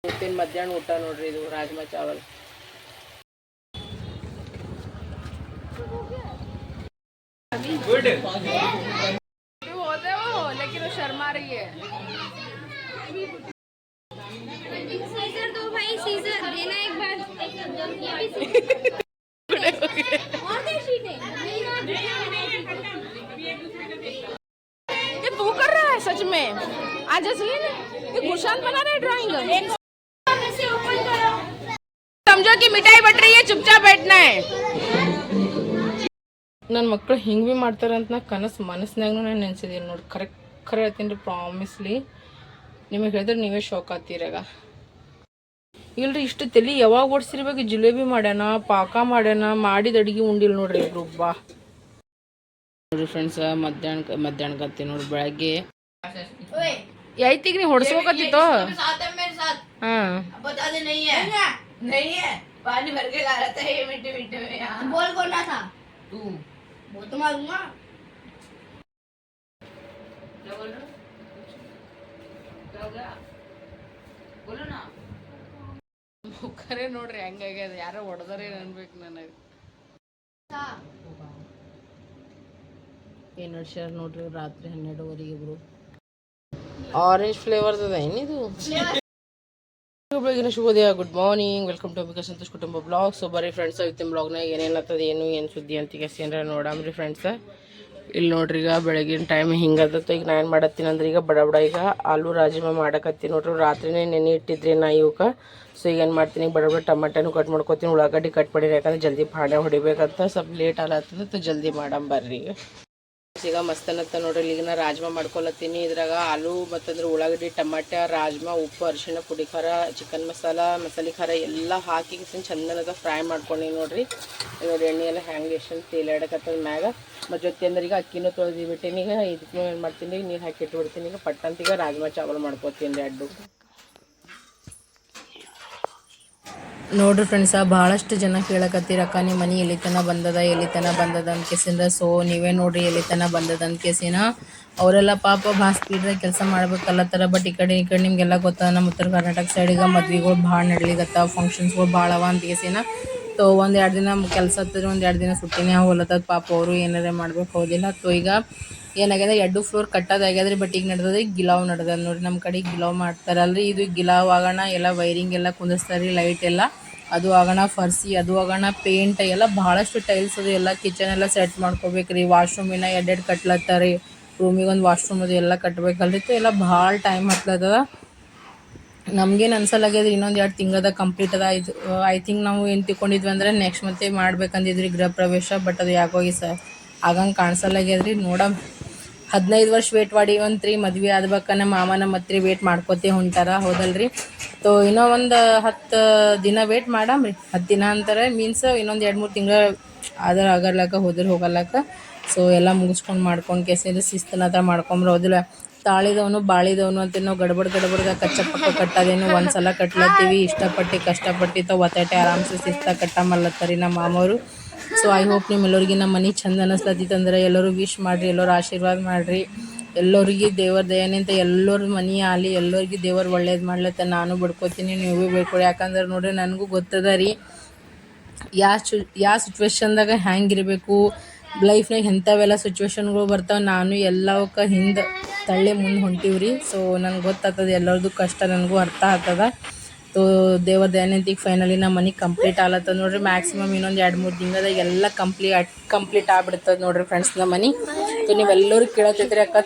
ಇವತ್ತಿನ ಮಧ್ಯಾಹ್ನ ಊಟ ನೋಡ್ರಿ ಇದು ರಾಜ್ಮಾ ಚಾವಲ್. गुड होते हो लेकिन वो शर्मा रही है. सीजर दो भाई, सीजर देना एक बार. और दे शीटें. ये तू कर रहा है सच में आज असलीन? ये गुशान बना रहे ड्राइंग. समझो कि मिठाई बट रही है, चुपचाप बैठना है. ನನ್ನ ಮಕ್ಕಳು ಹಿಂಗೆ ಭೀ ಮಾಡ್ತಾರೆ ಅಂತ ನಾ ಕನಸು ಮನಸ್ಸಿನಾಗೂ ನಾನು ನೆನೆಸಿದ್ದೀನಿ ನೋಡಿ. ಕರೆಕ್ಟ್ ಹೇಳ್ತೀನಿ ರೀ, ಪ್ರಾಮಿಸ್ಲಿ. ನಿಮಗೆ ಹೇಳಿದ್ರೆ ನೀವೇ ಶಾಕ್ ಆಗ್ತೀರಾಗ. ಇಲ್ರಿ ಇಷ್ಟು ತಲೆ ಯಾವಾಗ ಓಡಿಸಿರ್ಬೇಕು. ಜಿಲೇಬಿ ಮಾಡ್ಯಾನ, ಪಾಕ ಮಾಡ್ಯಾನ, ಮಾಡಿದ ಅಡುಗೆ ಉಂಡಿಲ್ಲ ನೋಡ್ರಿ ಇಬ್ರು. ಬಾ ನೋಡ್ರಿ ಫ್ರೆಂಡ್ಸ್, ಮಧ್ಯಾಹ್ನಕ್ಕೆ ನೋಡಿ. ಬೆಳಗ್ಗೆ ಐತಿಗೆ ನೀವು ಹೊಡ್ಸ್ಬೇಕತ್ತಿತ್ತು. ಹಾಂ वो तो मारूंगा. क्या बोल रहे हो? क्या हो गया? बोलो ना. ಖರೆ ನೋಡ್ರಿ ಹೆಂಗಾಗ್ಯದ. ಯಾರೋ ಹೊಡೆದಾರೆ ಅನ್ಬೇಕು ನನಗೆ. ಏನು ನಡ್ಸ್ಯಾರ ನೋಡ್ರಿ ರಾತ್ರಿ 12:30 ಇಬ್ರು. ಆರೆಂಜ್ ಫ್ಲೇವರ್ಸ್ ಅದ ಏನಿದು? ಬೆಳಗಿನ ಶುಭೋದಯ. Good morning. Welcome to Bikas Santosh ಕುಟುಂಬ ಬ್ಲಾಗ್. ಸೊ ಬರ್ರಿ ಫ್ರೆಂಡ್ಸ್, ಇವತ್ತಿನ ಬ್ಲಾಗ್ನಾಗ ಏನೇನತ್ತದ ಏನು ಸುದ್ದಿ ಅಂತ ಏನಾರ ನೋಡಮ್ರಿ ಫ್ರೆಂಡ್ಸ್. ಇಲ್ಲಿ ನೋಡ್ರಿ, ಈಗ ಬೆಳಗಿನ ಟೈಮ್ ಹಿಂಗತ್ತ. ಈಗ ನಾನು ಏನು ಮಾಡತ್ತೀನಿ ಅಂದ್ರೆ ಈಗ ಬಡ ಈಗ ಆಲೂ ರಾಜ್ಮಾ ಮಾಡಕತ್ತೀನಿ ನೋಡ್ರಿ. ರಾತ್ರಿನೇ ನೆನೆ ಇಟ್ಟಿದ್ರಿ ನಾ ಇವಕ್ಕೆ. ಸೊ ಈಗ ಏನು ಮಾಡ್ತೀನಿ, ಬಡ ಟಮಾಟನು ಕಟ್ ಮಾಡ್ಕೊತೀನಿ, ಉಳ್ಳಾಗಡ್ಡಿ ಕಟ್ ಮಾಡಿರಿ. ಯಾಕಂದ್ರೆ ಜಲ್ದಿ ಪಾಣೆ ಹೊಡಿಬೇಕಂತ ಸ್ವಲ್ಪ ಲೇಟ್ ಆಗತ್ತದ. ಜಲ್ದಿ ಮಾಡಮ್ ಬರ್ರಿ. ಈಗ ಮಸ್ತನತ್ತ ನೋಡ್ರಿ. ಈಗ ನಾ ರಾಜ್ಮಾ ಮಾಡ್ಕೊಳತ್ತೀನಿ. ಇದ್ರಾಗ ಆಲೂ ಮತ್ತಂದ್ರೆ ಉಳ್ಳಾಗಡ್ಡಿ, ಟಮಾಟ, ರಾಜ್ಮಾ, ಉಪ್ಪು, ಅರಿಶಿಣ, ಪುಡಿ ಖಾರ, ಚಿಕನ್ ಮಸಾಲೆ ಖಾರ ಎಲ್ಲ ಹಾಕಿ ಚಂದನದ ಫ್ರೈ ಮಾಡ್ಕೊಂಡು ನೋಡ್ರಿ. ನೋಡಿ ಎಣ್ಣೆ ಎಲ್ಲ ಹ್ಯಾಂಗೆ ಎಷ್ಟು ತೇಲಾಡಕತ್ತದ ಮ್ಯಾಗ. ಮತ್ತು ಜೊತೆ ಅಂದ್ರೆ ಈಗ ಅಕ್ಕಿನೂ ತೊಳೆದಿಬಿಟ್ಟಿನಿ. ಈಗ ಇದಕ್ಕೂ ಏನು ಮಾಡ್ತೀನಿ, ನೀರು ಹಾಕಿ ಇಟ್ಬಿಡ್ತೀನಿ. ಈಗ ಪಟ್ಟಂತೀಗ ರಾಜ್ಮಾ ಚಾವಲ್ ಮಾಡ್ಕೊತೀನಿ ರೀ ಅಡ್ಡು. ನೋಡ್ರಿ ಫ್ರೆಂಡ್ಸ, ಭಾಳಷ್ಟು ಜನ ಕೇಳಕತ್ತೀರಕ್ಕ ನಿಮ್ಮ ಮನೆ ಎಲ್ಲಿತನ ಬಂದದ ಅಂತ ಕೇಸಿಂದ. ಸೊ ನೀವೇ ನೋಡ್ರಿ ಎಲ್ಲಿತನ ಬಂದದ ಅಂತ ಕೇಸಿನ. ಅವರೆಲ್ಲ ಪಾಪ ಭಾಳ ಸ್ಪೀಡ್ದಾಗ ಕೆಲಸ ಮಾಡ್ಬೇಕಲ್ಲತ್ತಾರ. ಬಟ್ ಈ ಕಡೆ ನಿಮಗೆಲ್ಲ ಗೊತ್ತದ, ನಮ್ಮ ಉತ್ತರ ಕರ್ನಾಟಕ ಸೈಡಿಗೆ ಮದ್ವೆಗಳು ಭಾಳ ನಡ್ಲಿಕತ್ತಾವ, ಫಂಕ್ಷನ್ಸ್ಗಳು ಭಾಳ ಅವ ಅಂತ ಕೇಸಿನ. ಸೊ 1-2 ದಿನ ಕೆಲಸ ಹತ್ತಿದ್ರೆ 1-2 ದಿನ ಸುಟ್ಟಿನೇ ಹೋಲತ್ತದ. ಪಾಪ ಅವರು ಏನಾರೇ ಮಾಡ್ಬೇಕು ಹೋದಿಲ್ಲ. ಸೊ ಈಗ ಏನಾಗ್ಯದ, 2 ಫ್ಲೋರ್ ಕಟ್ಟೋದಾಗ್ಯದ್ರಿ. ಬಟ್ ಈಗ ನಡೆದದ ಗಿಲಾವ್ ನಡೆದ ನೋಡ್ರಿ. ನಮ್ಮ ಕಡೆ ಗಿಲಾವ್ ಮಾಡ್ತಾರಲ್ರಿ. ಇದು ಗಿಲಾವ್ ಆಗೋಣ ಎಲ್ಲ ವೈರಿಂಗ್ ಎಲ್ಲ ಕುಂದಿಸ್ತಾರೆ, ಲೈಟ್ ಎಲ್ಲ ಅದು ಆಗೋಣ, ಫರ್ಸಿ ಅದು ಆಗೋಣ, ಪೇಂಟ್ ಎಲ್ಲ ಭಾಳಷ್ಟು ಟೈಲ್ಸ್ ಅದು ಎಲ್ಲ ಕಿಚನ್ ಎಲ್ಲ ಸೆಟ್ ಮಾಡ್ಕೋಬೇಕ್ರಿ. ವಾಶ್ರೂಮಿನ 2 ಕಟ್ಲತ್ತಾರೆ. ರೂಮಿಗೆ ಒಂದು ವಾಶ್ರೂಮ್ ಅದು ಎಲ್ಲ ಕಟ್ಬೇಕಲ್ರಿ. ಎಲ್ಲ ಭಾಳ ಟೈಮ್ ಹತ್ಲತ್ತದ. ನಮ್ಗೇನು ಅನ್ಸಲಾಗ್ಯದ್ರಿ, ಇನ್ನೊಂದು 2 ತಿಂಗಳದ ಕಂಪ್ಲೀಟ್ ಅದ. ಐ ಥಿಂಕ್ ನಾವು ಏನು ತಿಳ್ಕೊಂಡಿದ್ವಿ ಅಂದ್ರೆ ನೆಕ್ಸ್ಟ್ ಮಂತೆ ಮಾಡ್ಬೇಕಂದಿದ್ರಿ ಗೃಹ ಪ್ರವೇಶ. ಬಟ್ ಅದು ಯಾಕೋಗಿ ಆಗಂಗೆ ಕಾಣಿಸಲಾಗ್ಯದ್ರಿ. 15 ವರ್ಷ ವೇಟ್ ಮಾಡಿವಂತ್ರಿ ಮದ್ವೆ ಆದ್ಬೇಕನ್ನ ಮಾಮನ ಮತ್ರಿ ವೇಟ್ ಮಾಡ್ಕೋತೇ ಹೊಂಟಾರ, ಹೌದಲ್ರಿ. ಸೊ ಇನ್ನೂ ಒಂದು 10 ದಿನ ವೇಟ್ ಮಾಡಮ್ರಿ. 10 ದಿನ ಅಂತಾರೆ ಮೀನ್ಸ್ ಇನ್ನೊಂದು 2-3 ತಿಂಗಳು ಆದ್ರೆ ಆಗರ್ಲಕ್ಕ ಹೋದ್ರೆ ಹೋಗಲ್ಲಕ್ಕ. ಸೊ ಎಲ್ಲ ಮುಗಿಸ್ಕೊಂಡು ಮಾಡ್ಕೊಂಡು ಕೆಸಿಂದ ಶಿಸ್ತನತ್ರ ಮಾಡ್ಕೊಂಬ್ರ ಹೋದಿಲ್ಲ. ತಾಳಿದವನು ಬಾಳಿದವನು ಅಂತ ನಾವು ಗಡ್ಬಡ್ದಾಗ ಕಚ್ಚಪಕ್ಕ ಕಟ್ಟೋದೇನು ಒಂದ್ಸಲ ಕಟ್ಲತ್ತೀವಿ. ಇಷ್ಟಪಟ್ಟು ಕಷ್ಟಪಟ್ಟಿತ್ತ ಒತ್ತಟೆ ಆರಾಮ್ಸೆ ಶಿಸ್ತಾಗಿ ಕಟ್ಟಮಲ್ಲತ್ತರಿ ನಮ್ಮ ಮಾಮವರು. ಸೊ ಐ ಹೋಪ್ ನಿಮ್ಮೆಲ್ಲರಿಗೆ ನಮ್ಮ ಮನೆ ಚಂದ ಅನ್ನಿಸ್ತೈತಂದ್ರೆ ಎಲ್ಲರೂ ವಿಶ್ ಮಾಡಿರಿ, ಎಲ್ಲರೂ ಆಶೀರ್ವಾದ ಮಾಡಿರಿ. ಎಲ್ಲರಿಗೆ ದೇವರ ದಯನಿಂದ ಎಲ್ಲರ ಮನೆ ಆಗಲಿ, ಎಲ್ಲರಿಗೆ ದೇವರು ಒಳ್ಳೇದು ಮಾಡ್ಲತ್ತ ನಾನು ಬಿಡ್ಕೋತೀನಿ, ನೀವು ಬಿಡ್ಕೊಡಿ. ಯಾಕಂದ್ರೆ ನೋಡ್ರಿ ನನಗೂ ಗೊತ್ತದ ರೀ ಯಾವ ಸಿಚುವೇಶನ್ದಾಗ ಹ್ಯಾಂಗಿರಬೇಕು ಲೈಫ್ನಾಗ. ಎಂಥವೆಲ್ಲ ಸಿಚುವೇಶನ್ಗಳು ಬರ್ತಾವೆ. ನಾನು ಎಲ್ಲವಕ್ಕೆ ಹಿಂದೆ ತಳ್ಳಿ ಮುಂದೆ ಹೊಂಟೀವ್ರಿ. ಸೊ ನನಗೆ ಗೊತ್ತಾಗ್ತದ ಎಲ್ಲರದ್ದು ಕಷ್ಟ, ನನಗೂ ಅರ್ಥ ಆಗ್ತದ. ಸೊ ದೇವರ ದಯನಿಂದ ಈಗ ಫೈನಲಿ ನಮ್ಮ ಮನೆ ಕಂಪ್ಲೀಟ್ ಆಗ್ಲತ್ತದ ನೋಡ್ರಿ. ಮ್ಯಾಕ್ಸಿಮಮ್ ಇನ್ನೊಂದು 2-3 ದಿನದಾಗ ಎಲ್ಲ ಕಂಪ್ಲೀಟ್ ಆಗ್ಬಿಡ್ತದೆ ನೋಡ್ರಿ ಫ್ರೆಂಡ್ಸ್ ನಮ್ಮ ಮನೆ. ಸೊ ನೀವೆಲ್ಲರೂ ಕೇಳತ್ತಿದ್ರಿ ಅಕ್ಕ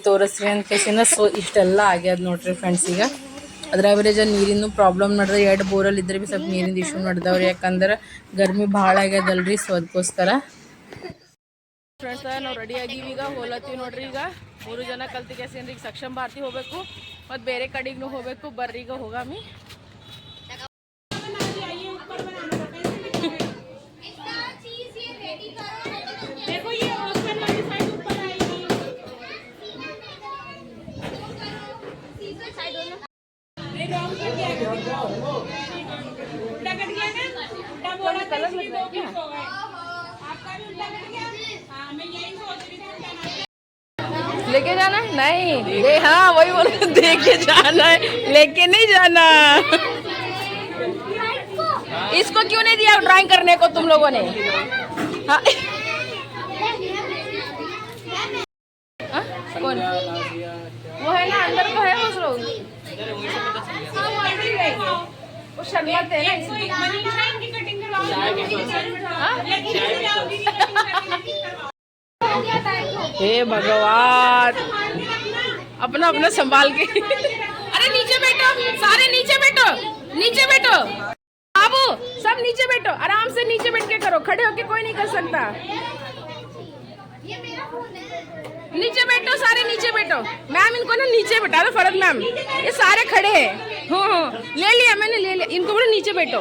ತೋರಿಸ್ರಿ ಅಂತ ಕೇಸಿನ. ಸೊ ಇಷ್ಟೆಲ್ಲ ಆಗ್ಯದ ನೋಡ್ರಿ ಫ್ರೆಂಡ್ಸ್. ಈಗ ಅದ್ರ ಅವರೇಜ್ ನೀರಿನ ಪ್ರಾಬ್ಲಮ್ ನಡೆದ 2 ಬೋರಲ್ಲಿ ಇದ್ರೆ ಭೀ ಸ್ವಲ್ಪ ನೀರಿಂದ ಇಶ್ಯೂ ನಡೆದವ್ರಿ. ಯಾಕಂದ್ರೆ ಗರ್ಮಿ ಭಾಳ ಆಗ್ಯದಲ್ರಿ. ಸೊ ಅದಕ್ಕೋಸ್ಕರ ಫ್ರೆಂಡ್ಸ್ ನಾವು ರೆಡಿ ಆಗಿವಿ. ಈಗ ಹೋಲತ್ತೀವಿ ನೋಡ್ರಿ. ಈಗ 3 ಜನ ಕಲ್ತಿ ಕೇಸಿಂದ ಈಗ ಸಕ್ಷಮ್ ಭಾರತಿ ಹೋಗ್ಬೇಕು ಮತ್ತು ಬೇರೆ ಕಡೆಗೂ ಹೋಗ್ಬೇಕು. ಬರ್ರಿ ಈಗ ಹೋಗಾಮಿ. लेके जाना है नहीं ले, हाँ वही बोल लेके जाना है, लेके नहीं जाना। इसको क्यों नहीं दिया ड्राइंग करने को तुम लोगों ने? हाँ कौन वो है ना अंदर को है उस लोग, वो शर्माते हैं ना। हे भगवान, अपना अपना संभाल के। अरे नीचे बैठो, सारे नीचे बैठो, नीचे बैठो बाबू, सब नीचे बैठो, आराम से नीचे बैठ के करो, खड़े होके कोई नहीं कर सकता। नीचे बैठो, सारे नीचे बैठो। मैम इनको ना नीचे बैठा दो, फरद मैम, ये सारे खड़े हैं। हाँ ले लिया मैंने, ले लिया इनको, बोलो नीचे बैठो।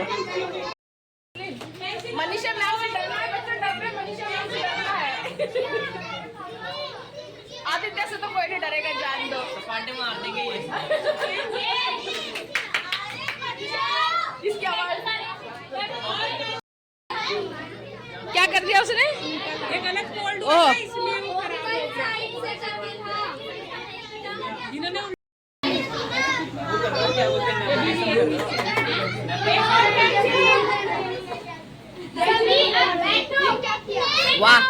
मनीषा मैम से डरना है, बच्चों डर रहे, मनीषा मैम से डरना है। आदित्य से तो कोई नहीं डरेगा, जान दो, पार्टी मार देंगे ये। इसकी आवाज क्या कर दिया उसने? एक अलग फोल्ड हुआ था, इसलिए वो खराब हो गया। वाह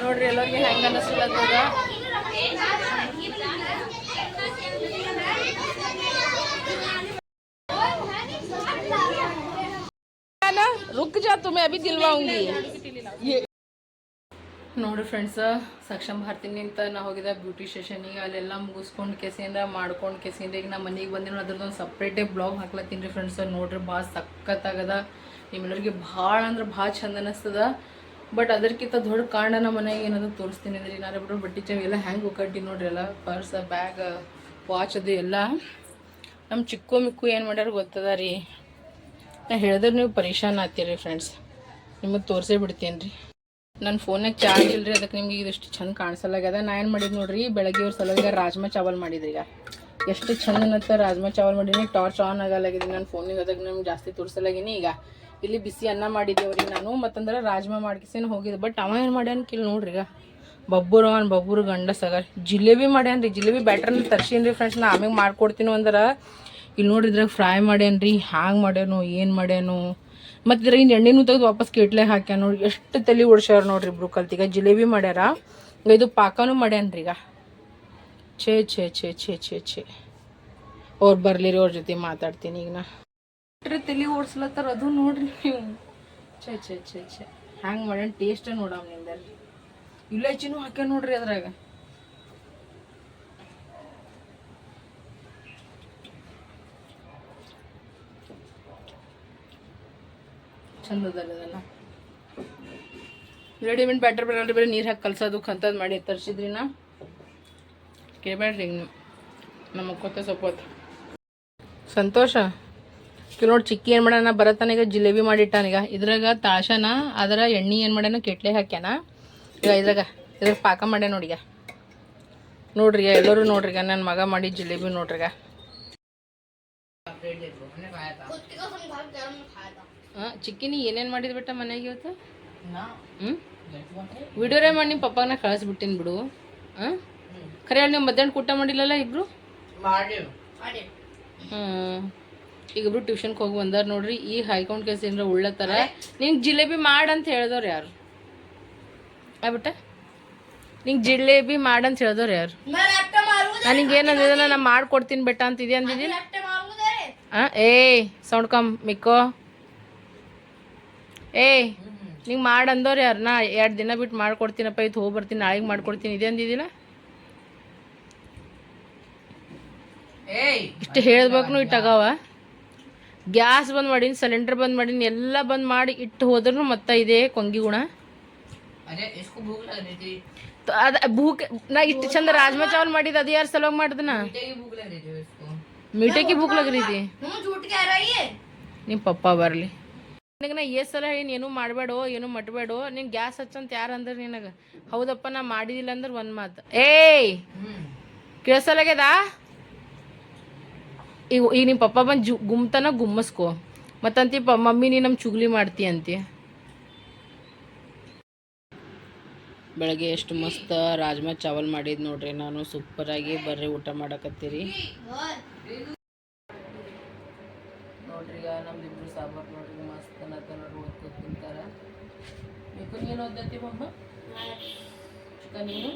ನೋಡ್ರಿ ಎಲ್ಲರಿಗೆ ಹೆಂಗ ಅನಿಸ್ಲತ್ತದ. रुक जा तुम्हें अभी दिलवाऊंगी. ನೋಡ್ರಿ ಫ್ರೆಂಡ್ಸ್, ಸಕ್ಷಮ ಭಾರತಿನಿಂತ ನಾ ಹೋಗಿದ್ದೆ ಬ್ಯೂಟಿ ಸ್ಟೇಷನಿಗೆ, ಅಲ್ಲೆಲ್ಲ ಮುಗಿಸ್ಕೊಂಡು ಕೆಸಿಂದ ಮಾಡ್ಕೊಂಡು ಕೆಸಿಂದ ಈಗ ನಾ ಮನೆಗೆ ಬಂದಿನ ಅದ್ರದ್ದೊಂದು ಸಪ್ರೇಟೇ ಬ್ಲಾಗ್ ಹಾಕ್ಲತ್ತೀನಿ ರೀ ಫ್ರೆಂಡ್ಸ್. ನೋಡ್ರಿ ಭಾಳ ಸಖತ್ತಾಗದ, ನಿಮ್ಮೆಲ್ಲರಿಗೆ ಭಾಳ ಅಂದ್ರೆ ಭಾಳ ಚಂದ ಅನ್ನಿಸ್ತದ. ಬಟ್ ಅದಕ್ಕಿಂತ ದೊಡ್ಡ ಕಾರಣ ನಮ್ಮ ಮನೆಗೆ ಏನಾದ್ರು ತೋರಿಸ್ತೀನಿ ಅಂದ್ರೆ ನಾನು ಬಿಟ್ಟು ಬಟ್ಟೆ ಚವಿ ಎಲ್ಲ ಹೆಂಗೆ ಒಕ್ಕಟ್ಟಿ ನೋಡ್ರಿ, ಎಲ್ಲ ಪರ್ಸ್ ಬ್ಯಾಗ್ ವಾಚ್ ಅದು ಎಲ್ಲ ನಮ್ಮ ಚಿಕ್ಕು ಮಿಕ್ಕು ಏನು ಮಾಡ್ಯಾರ ಗೊತ್ತದ ರೀ. ನಾ ಹೇಳಿದ್ರೆ ನೀವು ಪರೇಶಾನ್ ಆಗ್ತೀರಿ ಫ್ರೆಂಡ್ಸ್, ನಿಮಗೆ ತೋರಿಸೇ ಬಿಡ್ತೀನಿ ರೀ. ನನ್ನ ಫೋನಾಗ ಚಾರ್ಜ್ ಇಲ್ಲರಿ, ಅದಕ್ಕೆ ನಿಮ್ಗೆ ಇದಿಷ್ಟು ಚಂದ ಕಾಣಿಸಲ್ಲಾಗ್ಯದ. ನಾ ಏನು ಮಾಡಿದ್ದು ನೋಡ್ರಿ, ಬೆಳಗ್ಗೆ ಅವ್ರ ಸಲುವಾಗಿ ರಾಜ್ಮಾ ಚಾವಲ್ ಮಾಡಿದ್ರಿ. ಈಗ ಎಷ್ಟು ಚಂದ ಅನ್ನತ್ತ ರಾಜ್ಮಾ ಚಾವಲ್ ಮಾಡೀನಿ, ಟಾರ್ಚ್ ಆನ್ ಆಗಲಾಗಿದ್ದೀನಿ ನನ್ನ ಫೋನಿಗೆ, ಅದಕ್ಕೆ ನಿಮ್ಗೆ ಜಾಸ್ತಿ ತೋರಿಸಲಾಗೀನಿ. ಈಗ ಇಲ್ಲಿ ಬಿಸಿ ಅನ್ನ ಮಾಡಿದ್ದೇವ್ರಿ ನಾನು, ಮತ್ತಂದ್ರೆ ರಾಜ್ಮಾ ಮಾಡ್ಕಿಸೇನು ಹೋಗಿದ್ದೆ. ಬಟ್ ಅವ ಏನು ಮಾಡ್ಯಾನ ಕಿಲ್ ನೋಡ್ರಿ, ಈಗ ಬಬ್ಬರು ಗಂಡ ಸಗರ್ ಜಿಲೇಬಿ ಮಾಡ್ಯಾನ ರೀ. ಜಿಲೇಬಿ ಬ್ಯಾಟ್ರನ್ನ ತರ್ಸೀನಿ ರೀ ಫ್ರೆಂಡ್ಸ್, ನಾ ಆಮೇಲೆ ಮಾಡ್ಕೊಡ್ತೀನಿ ಅಂದ್ರೆ. ಇಲ್ಲಿ ನೋಡ್ರಿ ಇದ್ರಾಗ ಫ್ರೈ ಮಾಡ್ಯಾನ ರೀ, ಹ್ಯಾಂಗೆ ಮಾಡ್ಯಾನು ಏನು ಮಾಡ್ಯಾನು, ಮತ್ತು ಇದ್ರಾಗ ಎಣ್ಣೆನೂ ತೆಗೆದು ವಾಪಸ್ ಕೇಟ್ಲೆ ಹಾಕ್ಯಾನ ನೋಡ್ರಿ. ಎಷ್ಟು ತಲೆ ಓಡಿಸ್ಯಾರ ನೋಡ್ರಿ ಇಬ್ರು ಕಲ್ತೀಗ. ಜಿಲೇಬಿ ಮಾಡ್ಯಾರ, ಇದು ಪಾಕನೂ ಮಾಡ್ಯಾನ ರೀ. ಈಗ ಛೇ ಛೇ ಛೇ ಛೇ ಛೇ ಛೇ ಅವ್ರು ಬರಲಿರಿ, ಅವ್ರ ಜೊತೆ ಮಾತಾಡ್ತೀನಿ ಈಗ ನಾ. ತಲೆ ಓಡಿಸ್ಲತ್ತಾರ ಅದು ನೋಡ್ರಿ ನೀವು. ಛೇ ಛೇ ಛೇ ಛೇ ಹ್ಯಾಂಗೆ ಮಾಡ್ಯಾನ, ಟೇಸ್ಟ್ ನೋಡಮ್ ನಿಮ್ದಲ್ಲಿ. ಇಲೈಚಿನೂ ಹಾಕ್ಯಾನ ನೋಡ್ರಿ ಅದ್ರಾಗ. ಚಂದ ಅದಲ್ಲ, ರೆಡಿಮೇಡ್ ಬ್ಯಾಟರ್ ಬರೀ ನೀರು ಹಾಕಿ ಕಲ್ಸೋದು ಕಂತದ್ದು ಮಾಡಿ ತರಿಸಿದ್ರಿ. ನಾ ಕೇಳಬೇಡ್ರಿ ಈಗ ನಮ್ಮ ಮಕ್ಕೋತ ಸ್ವಲ್ಪ ಸಂತೋಷ ನೋಡಿ. ಚಿಕ್ಕಿ ಏನು ಮಾಡ್ಯಾನ, ಬರತ್ತಾನೀಗ ಜಿಲೇಬಿ ಮಾಡಿಟ್ಟಾನೀಗ. ಇದ್ರಾಗ ತಾಶನ ಅದರ ಎಣ್ಣೆ ಏನು ಮಾಡ್ಯಾನ, ಕೆಟ್ಲೆ ಹಾಕ್ಯಾನ. ಈಗ ಇದ್ರಾಗ ಪಾಕ ಮಾಡ್ಯಾನ ನೋಡಿಗ. ನೋಡ್ರಿ ಎಲ್ಲರೂ ನೋಡ್ರಿಗ, ನನ್ನ ಮಗ ಮಾಡಿ ಜಿಲೇಬಿ ನೋಡ್ರಿಗ. ಹಾಂ ಚಿಕ್ಕಿನಿ ಏನೇನು ಮಾಡಿದ್ ಬಿಟ್ಟ ಮನೆಗೆ ಇವತ್ತು? ವಿಡಿಯೋರೇ ಮಾಡಿ ನಿಮ್ಮ ಪಪ್ಪಾನ ಕಳಿಸ್ಬಿಟ್ಟಿನಿ ಬಿಡು. ಹಾಂ ಖರೆ ಹೇಳಿ, ನೀವು ಮಧ್ಯಾಹ್ನ ಊಟ ಮಾಡಿಲ್ಲಲ್ಲ ಇಬ್ರು? ಈಗ ಇಬ್ರು ಟ್ಯೂಷನ್ಗೆ ಹೋಗಿ ಬಂದಾರ ನೋಡ್ರಿ. ಈಗ ಹಾಯ್ಕೊಂಡು ಕೆಲಸ ಏನಾರ ಉಳ್ಳತ್ತಾರ. ನಿಂಗೆ ಜಿಲೇಬಿ ಮಾಡಂತ ಹೇಳ್ದವ್ರು ಯಾರು? ಆಗ್ಬಿಟ್ಟ ನಿಂಗೆ ಜಿಲೇಬಿ ಮಾಡಂತ ಹೇಳ್ದವ್ರು ಯಾರು? ನನಗೆ ಏನಂದಿದ, ನಾನು ಮಾಡ್ಕೊಡ್ತೀನಿ ಬೆಟ್ಟ ಅಂತಿದ್ಯಾ ಅಂದಿದ್ದೀನಿ. ಹಾಂ ಏಯ್ ಸೌಂಡ್ ಕಮ್ ಮಿಕ್ಕೋ. ಏಯ್ ನಿಂಗೆ ಮಾಡಂದವ್ರು ಯಾರು? ನಾ 2 ದಿನ ಬಿಟ್ಟು ಮಾಡ್ಕೊಡ್ತೀನಪ್ಪ, ಇದು ಹೋಗಿ ಬರ್ತೀನಿ, ನಾಳೆಗೆ ಮಾಡ್ಕೊಡ್ತೀನಿ ಇದೇ ಅಂದಿದ್ದಿಲ್ಲ. ಇಷ್ಟು ಹೇಳ್ಬೇಕು ಇಟ್ಟಾಗವ. ಗ್ಯಾಸ್ ಬಂದ್ ಮಾಡೀನಿ, ಸಿಲಿಂಡರ್ ಬಂದ್ ಮಾಡೀನಿ, ಎಲ್ಲ ಬಂದ್ ಮಾಡಿ ಇಟ್ಟು ಹೋದ್ರೂ ಮತ್ತೆ ಇದೇ ಕೊಂಗಿ ಗುಣ. ಅದ ಭೂಕ್ ನಾ ಇಷ್ಟು ಚಂದ ರಾಜ್ಮಾ ಚಾವಲ್ ಮಾಡಿದ ಅದು ಯಾರು ಸಲುವಾಗಿ ಮಾಡಿದ್ನ मीठे की भूख लग रही थी झूठ कह रही है ನಿಮ್ಮ ಪಪ್ಪ ಬರಲಿ ನಿನಗೆ ನಾ ಏ ಸಲ ಹೇಳಿ ಏನು ಮಾಡಬೇಡೋ ಏನು ಮಟ್ಬೇಡೋ ನೀನು ಗ್ಯಾಸ್ ಹಚ್ಚಂತ ಯಾರು ಅಂದ್ರೆ ನಿನಗೆ ಹೌದಪ್ಪ ನಾ ಮಾಡಿದಿಲ್ಲ ಅಂದ್ರೆ ಒಂದು ಮಾತು ಏಯ್ ಕೇಳಿಸಲಾಗ್ಯದ ಈಗ ನಿಮ್ಮ ಪಪ್ಪ ಬಂದು ಗುಮ್ತನ ಗುಮ್ಮಸ್ಕೋ ಮತ್ತಂತಿ ಮಮ್ಮಿ ನೀ ನಮ್ಮ ಚುಗ್ಲಿ ಮಾಡ್ತಿ ಅಂತಿ ಬೆಳಗ್ಗೆ ಎಷ್ಟು ಮಸ್ತ್ ರಾಜ್ಮಾ ಚಾವಲ್ ಮಾಡಿದ್ದು ನೋಡ್ರಿ ನಾನು ಸೂಪರಾಗಿ ಬರ್ರಿ ಊಟ ಮಾಡಕತ್ತೀರಿ ನೋಡ್ರಿ ಈಗ ನಮ್ದಿಬ್ರು ಸಾಂಬಾರು ನೋಡ್ರಿ ಮಸ್ತ್ ಅನ್ನತ್ತ ನೋಡ್ರಿ ಓದ್ಕೋತ ತಿಂತಾರ ಬೇಕು ನೀನು ಓದತ್ತಿ ಮಮ್ಮ ಚಿಕ್ಕ ನೀನು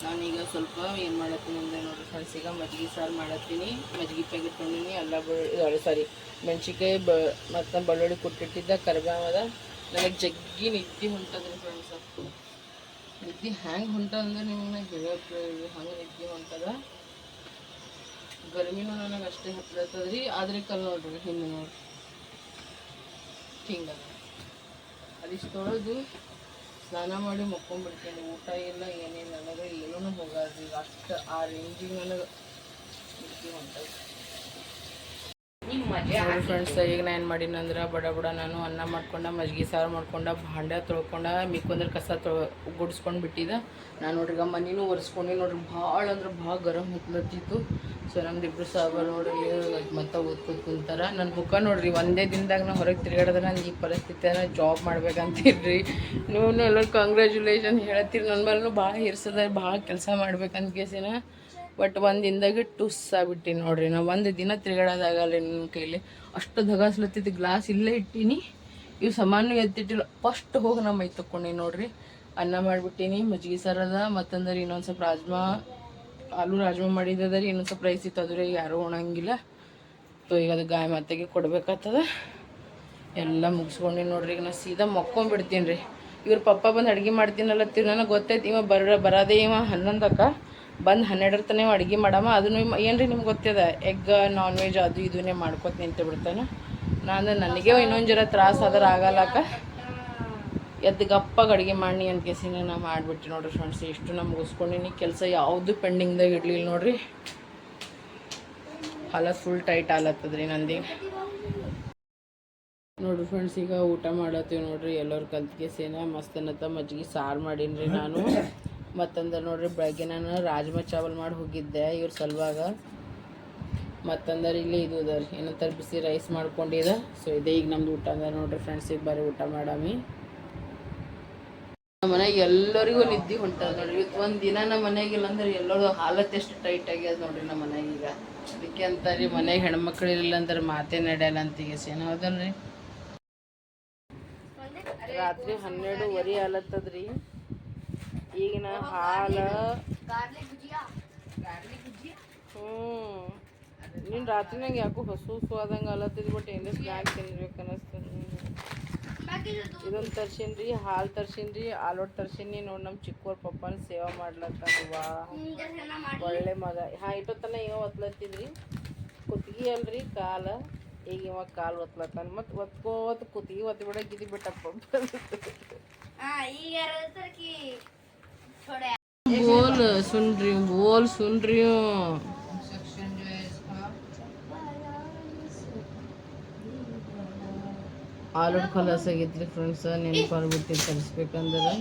ನಾನೀಗ ಸ್ವಲ್ಪ ಏನು ಮಾಡತ್ತೀನಿ ಅಂದರೆ ನೋಡ್ರಿ ಫ್ರೆಂಡ್ಸ್ ಈಗ ಮಜ್ಜಿಗೆ ಸಾರು ಮಾಡತ್ತೀನಿ ಮಜ್ಜಿಗೆ ಪ್ಯಾಕೆಟ್ ತೊಗೊಂಡಿನಿ ಎಲ್ಲ ಸಾರಿ ಮೆಣ್ಸಿಕಾಯಿ ಮತ್ತು ಬೆಳ್ಳುಳ್ಳಿ ಕೊಟ್ಟಿಟ್ಟಿದ್ದ ಕರಿಬೇವದ ನನಗೆ ಜಗ್ಗಿ ನಿದ್ದೆ ಹೊಂಟದ್ರಿ ಫ್ರೆಂಡ್ಸ್ ನಿದ್ದೆ ಹ್ಯಾಂಗೆ ಹೊಂಟಂದ್ರೆ ನಿಮಗೆ ಹೇಳಕ್ಕೆ ಹಂಗೆ ನಿದ್ದೆ ಹೊಂಟದ ಗರ್ಮಿನೂ ನನಗೆ ಅಷ್ಟೇ ಹತ್ತದರಿ ಆದರೆ ಕಲ್ ನೋಡ್ರಿ ಹಿಂದೆ ನೋಡ್ರಿ ಹಿಂಗೆ ಅದಿಷ್ಟು ತೊಳೆದು ಸ್ನಾನ ಮಾಡಿ ಮಕ್ಕೊಂಡ್ಬಿಡ್ತೀನಿ ಊಟ ಇಲ್ಲ ಏನಿಲ್ಲ ನನಗೆ ಏನೂ ಹೋಗೋದು ಈಗ ಅಷ್ಟು ಆ ರೇಂಜಿಗೆ ನನಗೆ ನಿದ್ದೆ ಹೊಂಟದ ಫ್ರೆಂಡ್ಸ್ ಈಗ ನಾನು ಏನು ಮಾಡೀನಂದ್ರೆ ಬಡ ಬಡ ನಾನು ಅನ್ನ ಮಾಡ್ಕೊಂಡು ಮಜ್ಜಿಗೆ ಸಾರು ಮಾಡ್ಕೊಂಡು ಭಾಂಡೆ ತೊಳ್ಕೊಂಡು ಮಿಕ್ಕೊಂದ್ರೆ ಕಸ ಗುಡಿಸ್ಕೊಂಡು ಬಿಟ್ಟಿದ್ದೆ ನಾನು ನೋಡ್ರಿ ಈಗ ಮನೆಯೂ ಒರೆಸ್ಕೊಂಡು ನೋಡ್ರಿ ಭಾಳ ಅಂದ್ರೆ ಭಾಳ ಗರಂ ಹೊತ್ಲತ್ತಿತ್ತು ಸೊ ನಮ್ದಿಬ್ರು ಸಾಬಾರು ನೋಡ್ರಿ ಮತ್ತೆ ಓದ್ಕೊತ ಕುಂತಾರ ನನ್ನ ಬುಕ್ಕ ನೋಡ್ರಿ ಒಂದೇ ದಿನದಾಗ ನಾ ಹೊರಗೆ ತಿರುಗಾಡಿದ್ರೆ ನಾನು ಈ ಪರಿಸ್ಥಿತಿಯನ್ನು ಜಾಬ್ ಮಾಡ್ಬೇಕಂತೀರಿ ನೀವು ಎಲ್ಲರೂ ಕಂಗ್ರ್ಯಾಚುಲೇಷನ್ ಹೇಳ್ತೀರಿ ನನ್ನ ಮೇಲೂ ಭಾಳ ಹಿರ್ಸದ ಭಾಳ ಕೆಲಸ ಮಾಡ್ಬೇಕಂತ ಕೇಸಿನ ಬಟ್ ಒಂದು ದಿನದಾಗೆ ಟುಸ್ಸಾಗ್ಬಿಟ್ಟು ನೋಡ್ರಿ ನಾ ಒಂದು ದಿನ ತಿರುಗಾಡೋದಾಗಲ್ಲ ನನ್ನ ಕೈಲಿ ಅಷ್ಟು ಧಗಾಸ್ಲತ್ತಿದ್ದು ಗ್ಲಾಸ್ ಇಲ್ಲೇ ಇಟ್ಟೀನಿ ಇವು ಸಾಮಾನು ಎತ್ತಿಟ್ಟಿಲ್ಲ ಫಸ್ಟ್ ಹೋಗಿ ನಾ ಮೈ ತಕ್ಕೊಂಡಿ ನೋಡ್ರಿ ಅನ್ನ ಮಾಡಿಬಿಟ್ಟೀನಿ ಮಜ್ಜಿಗೆ ಸಾರದ ಮತ್ತಂದ್ರೆ ಇನ್ನೊಂದು ಸ್ವಲ್ಪ ಆಲೂ ರಾಜ್ಮಾ ಮಾಡಿದ್ದದ ರೀ ಇನ್ನೊಂದು ಸ್ವಲ್ಪ ರೈಸ್ ಇತ್ತು ಅದ್ರೆ ಯಾರೂ ಉಣಂಗಿಲ್ಲ ಸೊ ಈಗ ಅದು ಗಾಯ ಮಾತೆಗೆ ಕೊಡ್ಬೇಕಾಗ್ತದ ಎಲ್ಲ ಮುಗಿಸ್ಕೊಂಡು ನೋಡ್ರಿ ಈಗ ನಾ ಸೀದಾ ಮಕ್ಕೊಂಡ್ಬಿಡ್ತೀನಿ ರೀ ಇವ್ರ ಪಪ್ಪ ಬಂದು ಅಡುಗೆ ಮಾಡ್ತೀನಲ್ಲತ್ತೀವಿ ನನಗೆ ಗೊತ್ತೈತಿ ಇವ ಬರೋದೇ ಇವ 11 ಬಂದು 12 ತನಕ ಅಡುಗೆ ಮಾಡಮ್ಮ ಅದನ್ನು ಏನು ರೀ ನಿಮ್ಗೆ ಗೊತ್ತಿದೆ ಎಗ್ ನಾನ್ ವೆಜ್ ಅದು ಇದನ್ನೇ ಮಾಡ್ಕೊತ ನಿಂತು ಬಿಡ್ತಾನೆ ನಾನು ನನಗೆ ಇನ್ನೊಂದು ಜರ ತ್ರಾಸ ಆದ್ರೆ ಆಗಲ್ಲಕ್ಕ ಎದ್ದು ಗಪ್ಪಾಗಿ ಅಡುಗೆ ಮಾಡಿ ಅಂತ ಕೇಸಿನ ನಾ ಮಾಡಿಬಿಟ್ಟು ನೋಡ್ರಿ ಫ್ರೆಂಡ್ಸ್ ಇಷ್ಟು ನಾ ಮುಗಿಸ್ಕೊಂಡಿನಿ ಕೆಲಸ ಯಾವುದು ಪೆಂಡಿಂಗ್ದಾಗ ಇಡಲಿಲ್ಲ ನೋಡ್ರಿ ಹಾಲ ಫುಲ್ ಟೈಟ್ ಆಲತ್ತದ್ರಿ ನಂದೀಗ ನೋಡ್ರಿ ಫ್ರೆಂಡ್ಸ್ ಈಗ ಊಟ ಮಾಡತ್ತೀವಿ ನೋಡ್ರಿ ಎಲ್ಲರೂ ಕಲ್ತ್ಕೇಸೇನ ಮಸ್ತ್ ಅನ್ನತ್ತ ಮಜ್ಜಿಗೆ ಸಾರು ಮಾಡೀನಿ ನಾನು ಮತ್ತಂದ್ರೆ ನೋಡ್ರಿ ಬೆಳಗ್ಗೆ ನಾನು ರಾಜ್ಮಾ ಚಾವಲ್ ಮಾಡಿ ಹೋಗಿದ್ದೆ ಇವ್ರ ಸಲುವಾಗ ಮತ್ತಂದ್ರೆ ಇಲ್ಲಿ ಇದು ಅದ ರೀ ಏನಂತಾರೆ ಬಿಸಿ ರೈಸ್ ಮಾಡ್ಕೊಂಡಿದ್ದೆ ಸೊ ಇದೇ ಈಗ ನಮ್ದು ಊಟ ಅಂದ್ರೆ ನೋಡ್ರಿ ಫ್ರೆಂಡ್ಸ್ ಈಗ ಬರೀ ಊಟ ಮಾಡಾಮಿ ನಮ್ಮ ಮನೆಗೆ ಎಲ್ಲರಿಗೂ ನಿದ್ದೆ ಹೊಂಟದ ನೋಡ್ರಿ ಇವತ್ತು ಒಂದು ದಿನ ನಮ್ಮ ಮನೆಗಿಲ್ಲ ಅಂದ್ರೆ ಎಲ್ಲರೂ ಹಾಲತ್ ಎಷ್ಟು ಟೈಟ್ ಆಗ್ಯದ ನೋಡ್ರಿ ನಮ್ಮ ಮನೆಗೆ ಈಗ ಅದಕ್ಕೆ ಅಂತಾರೀ ಮನೆಗೆ ಹೆಣ್ಮಕ್ಳು ಇಲ್ಲ ಅಂದ್ರೆ ಮಾತೇ ನಡೆಯಲ್ಲ ಅಂತೀಗ ಸೇನ ಹೌದಲ್ರಿ ರಾತ್ರಿ 12:15 ಆಲತ್ತದ್ರಿ ಈಗಿನ ಹಾಲು ನೀನು ರಾತ್ರಿನಾಗ ಯಾಕೋ ಹಸು ಆದಂಗೆ ಆಲತ್ತದ ಬಟ್ ಏನೋ ಸ್ನ್ಯಾಕ್ ತಿನ್ಬೇಕು ಅನ್ನಿಸ್ತದೆ ಇದೊಂದು ತರ್ಸೀನಿ ರೀ ಹಾಲು ತರ್ಸೀನಿ ರೀ ಆಲೂಟ್ ತರ್ಸೀನಿ ನೋಡಿ ನಮ್ಮ ಚಿಕ್ಕವ್ರ ಪಪ್ಪನ ಸೇವಾ ಮಾಡ್ಲತ್ತಾರ ಒಳ್ಳೆ ಮಗ ಇಟ್ಟೊತ್ತನ ಇವ ಒತ್ಲತ್ತಿದ್ರಿ ಕುತ್ತಿಗೆ ಅಲ್ರಿ ಕಾಲು ಈಗ ಇವಾಗ ಕಾಲು ಒತ್ಲತ್ತಾನ ಮತ್ತು ಒತ್ಕೋತ ಕುತ್ತಿಗೆ ಒತ್ತಿ ಬಿಡಕ್ಕೆ ಬಿಟ್ಟಪ್ಪ बोल सुन रही हूँ ಆಲೂಟ್ ಖಲಾಸ್ ಆಗೈತ್ರಿ ಫ್ರೆಂಡ್ಸ್ ನೆನಪಾಗ್ಬಿಟ್ಟು ತರಿಸ್ಬೇಕಂದ್ರೆ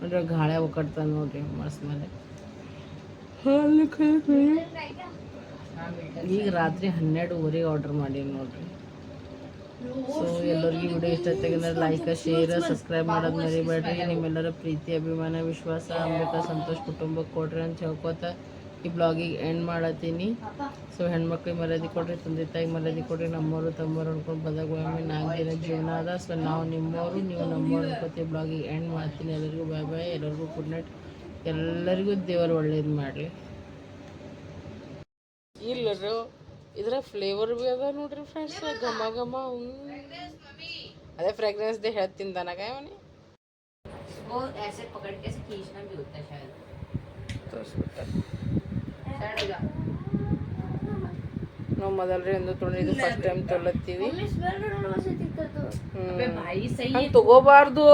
ನೋಡ್ರಿ ಗಾಳೆ ಒಕ್ಕಡ್ತಾನೆ ನೋಡ್ರಿ ಮಸ್ ಮೇಲೆ ಈಗ ರಾತ್ರಿ 12:15 ಆರ್ಡರ್ ಮಾಡೀನಿ ನೋಡ್ರಿ ಸೊ ಎಲ್ಲರಿಗೂ ವಿಡಿಯೋ ಇಷ್ಟ ಆಗಿದ್ರೆ ಲೈಕ್ ಶೇರ್ ಸಬ್ಸ್ಕ್ರೈಬ್ ಮಾಡೋದು ಮರಿಬೇಡ್ರಿ ನಿಮ್ಮೆಲ್ಲರ ಪ್ರೀತಿ ಅಭಿಮಾನ ವಿಶ್ವಾಸ ಅಂಬಿಕಾ ಸಂತೋಷ್ ಕುಟುಂಬಕ್ಕೆ ಕೊಡ್ರಿ ಅಂತ ಹೇಳ್ಕೊತ ಈ ಬ್ಲಾಗಿಗೆ ಎಂಡ್ ಮಾಡತ್ತೀನಿ ಸೊ ಹೆಣ್ಮಕ್ಳಿಗೆ ಮರ್ಯಾದೆ ಕೊಡ್ರಿ ತಂದೆ ತಾಯಿಗೆ ಮರ್ಯಾದೆ ಕೊಡ್ರಿ ನಮ್ಮವರು ತಮ್ಮವ್ರು ಅನ್ಕೊಂಡು ಬಂದಾಗ ಒಮ್ಮೆ 4 ದಿನ ಜೀವನ ಅದ ಸೊ ನಾವು ನಿಮ್ಮವರು ನೀವು ನಮ್ಮವ್ರು ಅನ್ಕೋತೀವಿ ಬ್ಲಾಗಿಗೆ ಎಂಡ್ ಮಾಡ್ತೀನಿ ಎಲ್ಲರಿಗೂ ಬಾಯ್ ಬಾಯ್ ಎಲ್ಲರಿಗೂ ಗುಡ್ ನೈಟ್ ಎಲ್ಲರಿಗೂ ದೇವರು ಒಳ್ಳೇದು ಮಾಡಲಿ ಇಲ್ಲರು ಇದರ ಫ್ಲೇವರ್ ಭೀ ಅದ ನೋಡ್ರಿ ಫ್ರೆಂಡ್ಸ್ ಘಮ ಘಮ ಅದೇ ಫ್ರೇಗ್ರೆನ್ಸ್ ದೇ ಹೇಳ್ತೀನಿ ನನಗ ಅವನಿ वो ऐसे पकड़ के ऐसे खींचना भी होता है शायद तो ನಾವು ಮೊದಲ್ರಿ ಎಂದು ತೊಗೊಂಡಿದ್ದು ಫಸ್ಟ್ ಟೈಮ್ ತೊಗೊಳತ್ತೀವಿ. ಹಂಗೆ ತಗೋಬಾರ್ದು.